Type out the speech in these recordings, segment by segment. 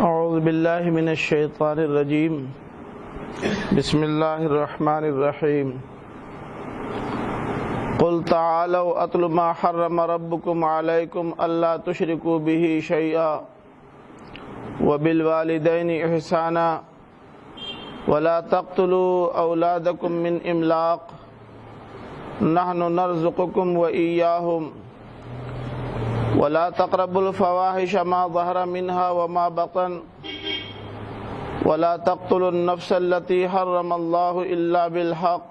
اعوذ باللہ من الشیطان الرجیم بسم اللہ الرحمن الرحیم قل تعالوا اتل ما حرم ربکم علیکم الا تشرکوا به شیئا وبالوالدین احسانا ولا تقتلوا اولادکم من املاق نحن نرزقکم وإیاہم ولا تقربوا الفواحش ما ظهر منها وما بطن ولا تقتلوا النفس التي حرم الله إلا بالحق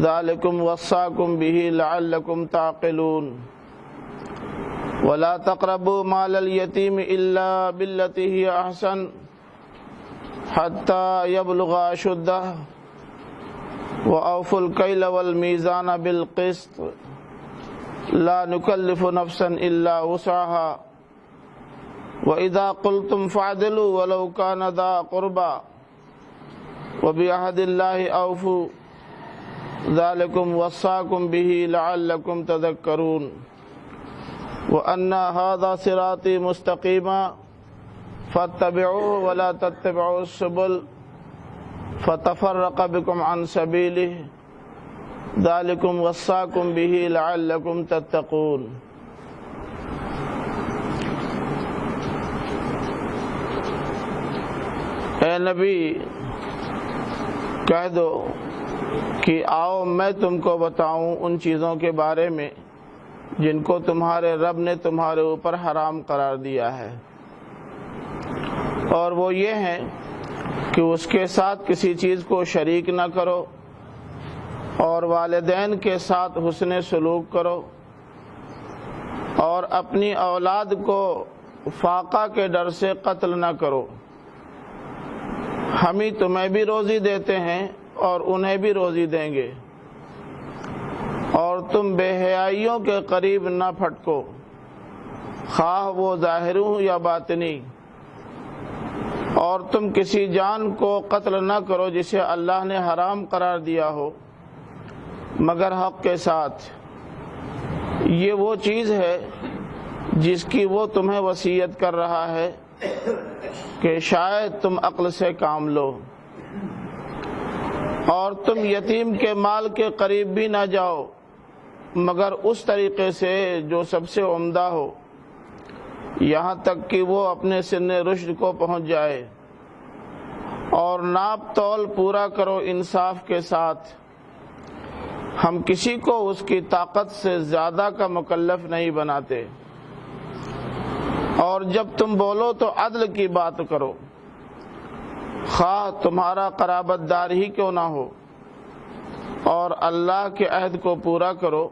ذلكم وصاكم به لعلكم تعقلون ولا تقربوا مال اليتيم إلا بالتي هي أحسن حتى يبلغ أشده وأوفوا الكيل والميزان بالقسط لا نكلف نفسا إلا وسعها وإذا قلتم فاعدلوا ولو كان ذا قربى وبعهد الله أوفوا ذلكم وصاكم به لعلكم تذكرون وأن هذا صراطي مستقيما فاتبعوه ولا تتبعوا السبل فتفرق بكم عن سبيله ذالکم وصاکم به لعلکم تتقون۔ اے نبی کہہ دو کہ آؤ میں تم کو بتاؤں ان چیزوں کے بارے میں جن کو تمہارے رب نے تمہارے اوپر حرام قرار دیا ہے، اور وہ یہ ہیں کہ اس کے ساتھ کسی چیز کو شریک نہ کرو، اور والدین کے ساتھ حسن سلوک کرو، اور اپنی اولاد کو فاقہ کے ڈر سے قتل نہ کرو۔ ہم ہی تمہیں بھی روزی دیتے ہیں اور انہیں بھی روزی دیں گے، اور تم بے حیائیوں کے قریب نہ پھٹکو، خواہ وہ ظاہر ہو یا باطنی، اور تم کسی جان کو قتل نہ کرو جسے اللہ نے حرام قرار دیا ہو مگر حق کے ساتھ۔ یہ وہ چیز ہے جس کی وہ تمہیں وصیت کر رہا ہے کہ شاید تم عقل سے کام لو، اور تم یتیم کے مال کے قریب بھی نہ جاؤ مگر اس طریقے سے جو سب سے عمدہ ہو، یہاں تک کہ وہ اپنے سن رشد کو پہنچ جائے، اور ناپ تول پورا کرو انصاف کے ساتھ۔ ہم کسی کو اس کی طاقت سے زیادہ کا مکلف نہیں بناتے، اور جب تم بولو تو عدل کی بات کرو، خواہ تمہارا قرابت دار ہی کیوں نہ ہو، اور اللہ کے عہد کو پورا کرو۔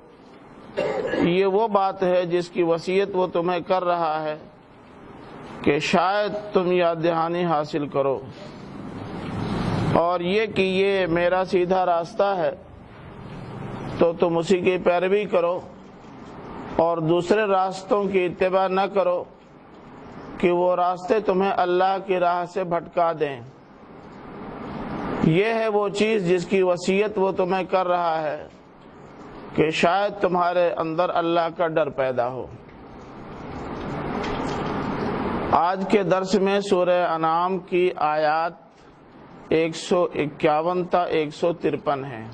یہ وہ بات ہے جس کی وصیت وہ تمہیں کر رہا ہے کہ شاید تم یاد دہانی حاصل کرو، اور یہ کہ یہ میرا سیدھا راستہ ہے تو تم اسی کی پیروی کرو، اور دوسرے راستوں کی اتباع نہ کرو کہ وہ راستے تمہیں اللہ کی راہ سے بھٹکا دیں۔ یہ ہے وہ چیز جس کی وصیت وہ تمہیں کر رہا ہے کہ شاید تمہارے اندر اللہ کا ڈر پیدا ہو۔ آج کے درس میں سورہ انعام کی آیات 151 تا 153 ہیں۔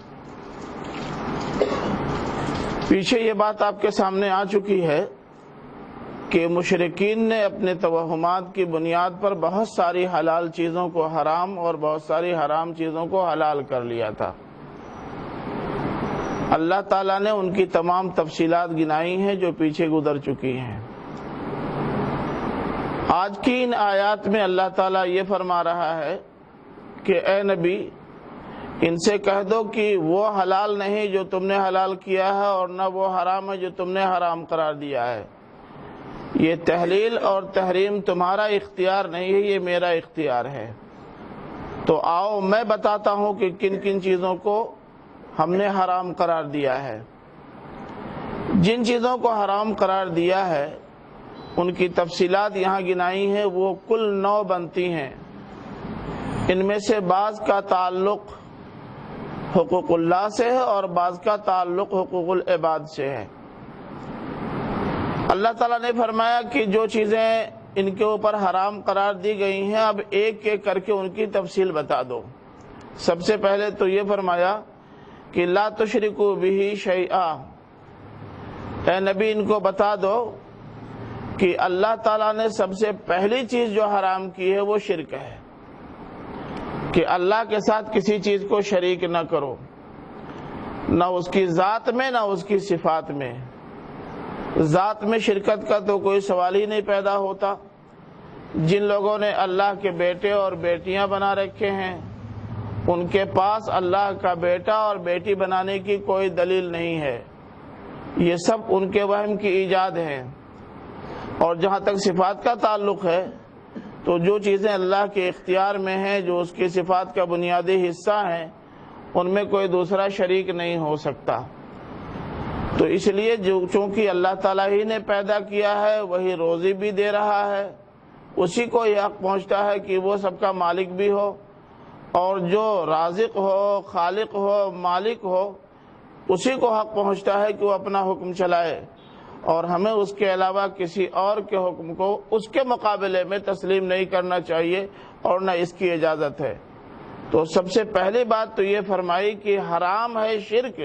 پیچھے یہ بات آپ کے سامنے آ چکی ہے کہ مشرکین نے اپنے توہمات کی بنیاد پر بہت ساری حلال چیزوں کو حرام اور بہت ساری حرام چیزوں کو حلال کر لیا تھا۔ اللہ تعالیٰ نے ان کی تمام تفصیلات گنائی ہیں جو پیچھے گزر چکی ہیں۔ آج کی ان آیات میں اللہ تعالیٰ یہ فرما رہا ہے کہ اے نبی ان سے کہہ دو کہ وہ حلال نہیں جو تم نے حلال کیا ہے، اور نہ وہ حرام ہے جو تم نے حرام قرار دیا ہے۔ یہ تحلیل اور تحریم تمہارا اختیار نہیں ہے، یہ میرا اختیار ہے۔ تو آؤ میں بتاتا ہوں کہ کن کن چیزوں کو ہم نے حرام قرار دیا ہے۔ جن چیزوں کو حرام قرار دیا ہے ان کی تفصیلات یہاں گنائی ہیں، وہ کل 9 بنتی ہیں۔ ان میں سے بعض کا تعلق حقوق اللہ سے ہے اور بعض کا تعلق حقوق العباد سے ہے۔ اللہ تعالیٰ نے فرمایا کہ جو چیزیں ان کے اوپر حرام قرار دی گئی ہیں، اب ایک ایک کر کے ان کی تفصیل بتا دو۔ سب سے پہلے تو یہ فرمایا کہ لا تشرکوا بہ شیئا، اے نبی ان کو بتا دو کہ اللہ تعالیٰ نے سب سے پہلی چیز جو حرام کی ہے وہ شرک ہے، کہ اللہ کے ساتھ کسی چیز کو شریک نہ کرو، نہ اس کی ذات میں نہ اس کی صفات میں۔ ذات میں شرکت کا تو کوئی سوال ہی نہیں پیدا ہوتا۔ جن لوگوں نے اللہ کے بیٹے اور بیٹیاں بنا رکھے ہیں ان کے پاس اللہ کا بیٹا اور بیٹی بنانے کی کوئی دلیل نہیں ہے، یہ سب ان کے وہم کی ایجاد ہیں۔ اور جہاں تک صفات کا تعلق ہے تو جو چیزیں اللہ کے اختیار میں ہیں، جو اس کی صفات کا بنیادی حصہ ہیں، ان میں کوئی دوسرا شریک نہیں ہو سکتا۔ تو اس لیے چونکہ اللہ تعالیٰ ہی نے پیدا کیا ہے، وہی روزی بھی دے رہا ہے، اسی کو یہ حق پہنچتا ہے کہ وہ سب کا مالک بھی ہو، اور جو رازق ہو، خالق ہو، مالک ہو، اسی کو حق پہنچتا ہے کہ وہ اپنا حکم چلائے، اور ہمیں اس کے علاوہ کسی اور کے حکم کو اس کے مقابلے میں تسلیم نہیں کرنا چاہیے، اور نہ اس کی اجازت ہے۔ تو سب سے پہلی بات تو یہ فرمائی کہ حرام ہے شرک۔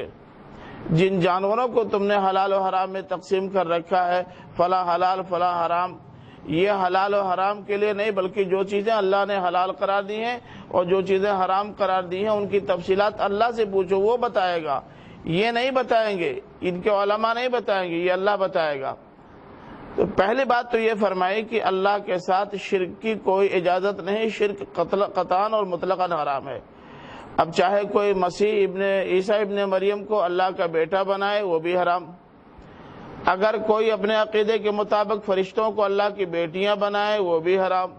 جن جانوروں کو تم نے حلال و حرام میں تقسیم کر رکھا ہے، فلاں حلال فلاں حرام، یہ حلال و حرام کے لیے نہیں، بلکہ جو چیزیں اللہ نے حلال قرار دی ہیں اور جو چیزیں حرام قرار دی ہیں ان کی تفصیلات اللہ سے پوچھو، وہ بتائے گا، یہ نہیں بتائیں گے، ان کے علماء نہیں بتائیں گے، یہ اللہ بتائے گا۔ تو پہلی بات تو یہ فرمائی کہ اللہ کے ساتھ شرک کی کوئی اجازت نہیں، شرک قطعاً اور مطلقاً حرام ہے۔ اب چاہے کوئی مسیح ابن عیسیٰ ابن مریم کو اللہ کا بیٹا بنائے، وہ بھی حرام۔ اگر کوئی اپنے عقیدے کے مطابق فرشتوں کو اللہ کی بیٹیاں بنائے، وہ بھی حرام۔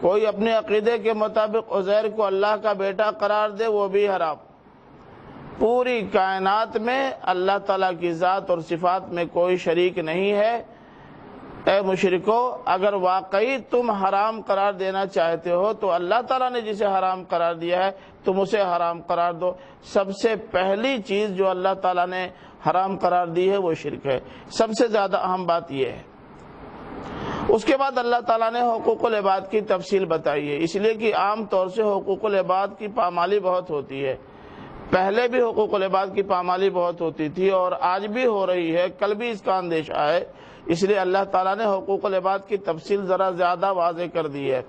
کوئی اپنے عقیدے کے مطابق عزیر کو اللہ کا بیٹا قرار دے، وہ بھی حرام۔ پوری کائنات میں اللہ تعالیٰ کی ذات اور صفات میں کوئی شریک نہیں ہے۔ اے مشرکو، اگر واقعی تم حرام قرار دینا چاہتے ہو تو اللہ تعالیٰ نے جسے حرام قرار دیا ہے تم اسے حرام قرار دو۔ سب سے پہلی چیز جو اللہ تعالیٰ نے حرام قرار دی ہے وہ شرک ہے، سب سے زیادہ اہم بات یہ ہے۔ اس کے بعد اللہ تعالیٰ نے حقوق العباد کی تفصیل بتائی ہے، اس لیے کہ عام طور سے حقوق العباد کی پامالی بہت ہوتی ہے۔ پہلے بھی حقوق العباد کی پامالی بہت ہوتی تھی اور آج بھی ہو رہی ہے، کل بھی اس کا اندیشہ ہے، اس لیے اللہ تعالیٰ نے حقوق العباد کی تفصیل ذرا زیادہ واضح کر دی ہے۔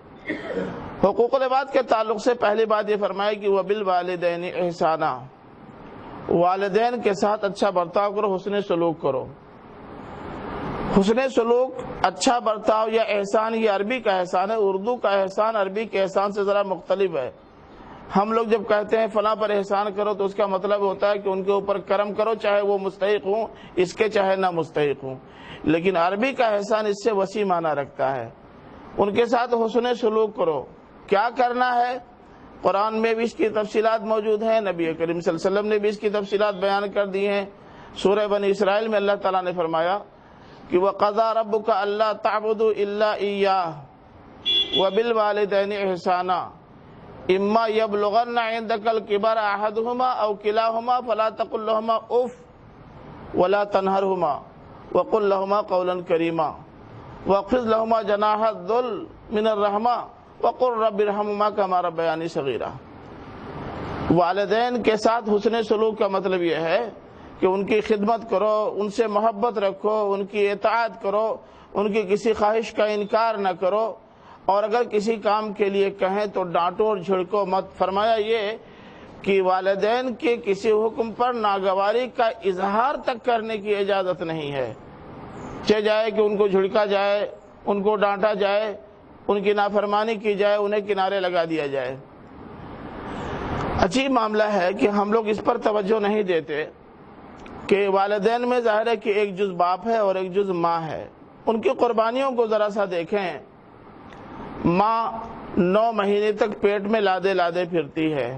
حقوق العباد کے تعلق سے پہلی بات یہ فرمائی کہ وَبِالْوَالِدَيْنِ إِحْسَانًا، والدین کے ساتھ اچھا برتاؤ کرو، حسن سلوک کرو۔ حسن سلوک، اچھا برتاؤ یا احسان، یہ عربی کا احسان ہے، اردو کا احسان عربی کے احسان سے ذرا مختلف ہے۔ ہم لوگ جب کہتے ہیں فلاں پر احسان کرو تو اس کا مطلب ہوتا ہے کہ ان کے اوپر کرم کرو، چاہے وہ مستحق ہوں اس کے چاہے نہ مستحق ہوں، لیکن عربی کا احسان اس سے وسیع معنی رکھتا ہے۔ ان کے ساتھ حسن سلوک کرو۔ کیا کرنا ہے؟ قرآن میں بھی اس کی تفصیلات موجود ہیں، نبی کریم صلی اللہ علیہ وسلم نے بھی اس کی تفصیلات بیان کر دی ہیں۔ سورہ بنی اسرائیل میں اللہ تعالیٰ نے فرمایا کہ وَقَضَىٰ رَبُّكَ أَلَّا تَعْبُدُوا إِلَّا إِيَّاهُ وَبِالْوَالِدَيْنِ إِحْسَانًا إِمَّا يَبْلُغَنَّ عِندَكَ الْكِبَرَ أَحَدُهُمَا أَوْ كِلَاهُمَا فَلَا تَقُل لَّهُمَا أُفٍّ وَلَا تَنْهَرْهُمَا وَقُل لَّهُمَا قَوْلًا كَرِيمًا وَاخْفِضْ لَهُمَا جَنَاحَ الذُّلِّ مِنَ الرَّحْمَةِ وَقُل رَّبِّ ارْحَمْهُمَا كَمَا رَبَّيَانِي صَغِيرًا۔ والدین کے ساتھ حسن سلوک کا مطلب یہ ہے کہ ان کی خدمت کرو، ان سے محبت رکھو، ان کی اطاعت کرو، ان کی کسی خواہش کا انکار نہ کرو، اور اگر کسی کام کے لیے کہیں تو ڈانٹو اور جھڑکو مت۔ فرمایا یہ کہ والدین کے کسی حکم پر ناگواری کا اظہار تک کرنے کی اجازت نہیں ہے، چاہے جائے کہ ان کو جھڑکا جائے، ان کو ڈانٹا جائے، ان کی نافرمانی کی جائے، انہیں کنارے لگا دیا جائے۔ عجیب معاملہ ہے کہ ہم لوگ اس پر توجہ نہیں دیتے کہ والدین میں ظاہر ہے کہ ایک جز باپ ہے اور ایک جز ماں ہے۔ ان کی قربانیوں کو ذرا سا دیکھیں۔ ماں 9 مہینے تک پیٹ میں لادے لادے پھرتی ہے،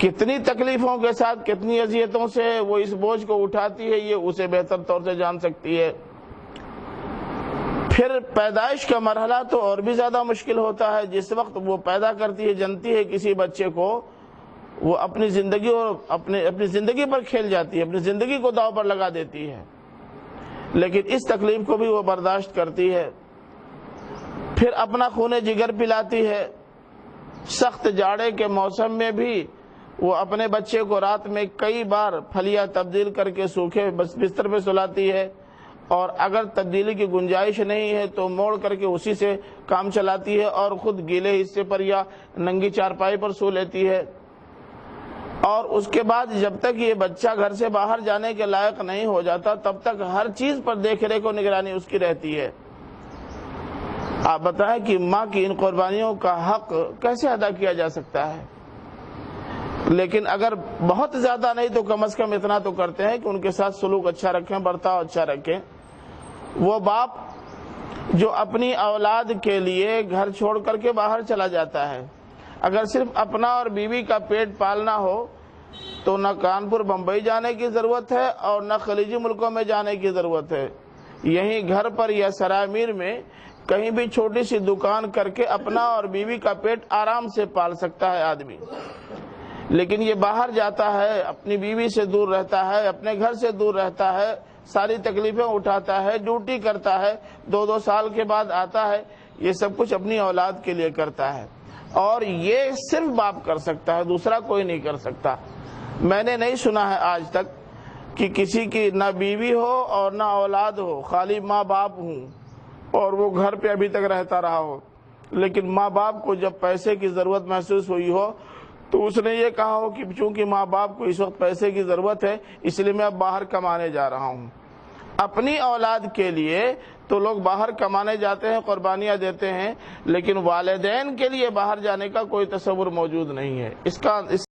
کتنی تکلیفوں کے ساتھ، کتنی اذیتوں سے وہ اس بوجھ کو اٹھاتی ہے، یہ اسے بہتر طور سے جان سکتی ہے۔ پھر پیدائش کا مرحلہ تو اور بھی زیادہ مشکل ہوتا ہے، جس وقت وہ پیدا کرتی ہے، جنتی ہے کسی بچے کو، وہ اپنی زندگی اور اپنی زندگی پر کھیل جاتی ہے، اپنی زندگی کو داؤ پر لگا دیتی ہے، لیکن اس تکلیف کو بھی وہ برداشت کرتی ہے۔ پھر اپنا خون جگر پلاتی ہے، سخت جاڑے کے موسم میں بھی وہ اپنے بچے کو رات میں کئی بار پھلیاں تبدیل کر کے سوکھے بستر پہ سلاتی ہے، اور اگر تبدیلی کی گنجائش نہیں ہے تو موڑ کر کے اسی سے کام چلاتی ہے اور خود گیلے حصے پر یا ننگی چارپائی پر سو لیتی ہے۔ اور اس کے بعد جب تک یہ بچہ گھر سے باہر جانے کے لائق نہیں ہو جاتا تب تک ہر چیز پر دیکھ ریکھ و نگرانی اس کی رہتی ہے۔ آپ بتائیں کہ ماں کی ان قربانیوں کا حق کیسے ادا کیا جا سکتا ہے؟ لیکن اگر بہت زیادہ نہیں تو کم از کم اتنا تو کرتے ہیں کہ ان کے ساتھ سلوک اچھا رکھیں، برتاؤ اچھا رکھیں۔ وہ باپ جو اپنی اولاد کے لیے گھر چھوڑ کر کے باہر چلا جاتا ہے، اگر صرف اپنا اور بیوی کا پیٹ پالنا ہو تو نہ کانپور بمبئی جانے کی ضرورت ہے اور نہ خلیجی ملکوں میں جانے کی ضرورت ہے، یہیں گھر پر یا سرائے میر میں کہیں بھی چھوٹی سی دکان کر کے اپنا اور بیوی کا پیٹ آرام سے پال سکتا ہے آدمی۔ لیکن یہ باہر جاتا ہے، اپنی بیوی سے دور رہتا ہے، اپنے گھر سے دور رہتا ہے، ساری تکلیفیں اٹھاتا ہے، ڈیوٹی کرتا ہے، 2 سال کے بعد آتا ہے، یہ سب کچھ اپنی اولاد کے لیے کرتا ہے، اور یہ صرف باپ کر سکتا ہے، دوسرا کوئی نہیں کر سکتا۔ میں نے نہیں سنا ہے آج تک کہ کسی کی نہ بیوی ہو اور نہ اولاد ہو، خالی ماں باپ ہوں اور وہ گھر پہ ابھی تک رہتا رہا ہو، لیکن ماں باپ کو جب پیسے کی ضرورت محسوس ہوئی ہو تو اس نے یہ کہا ہو کہ چونکہ ماں باپ کو اس وقت پیسے کی ضرورت ہے اس لیے میں اب باہر کمانے جا رہا ہوں۔ اپنی اولاد کے لیے تو لوگ باہر کمانے جاتے ہیں، قربانیاں دیتے ہیں، لیکن والدین کے لیے باہر جانے کا کوئی تصور موجود نہیں ہے۔ اس کا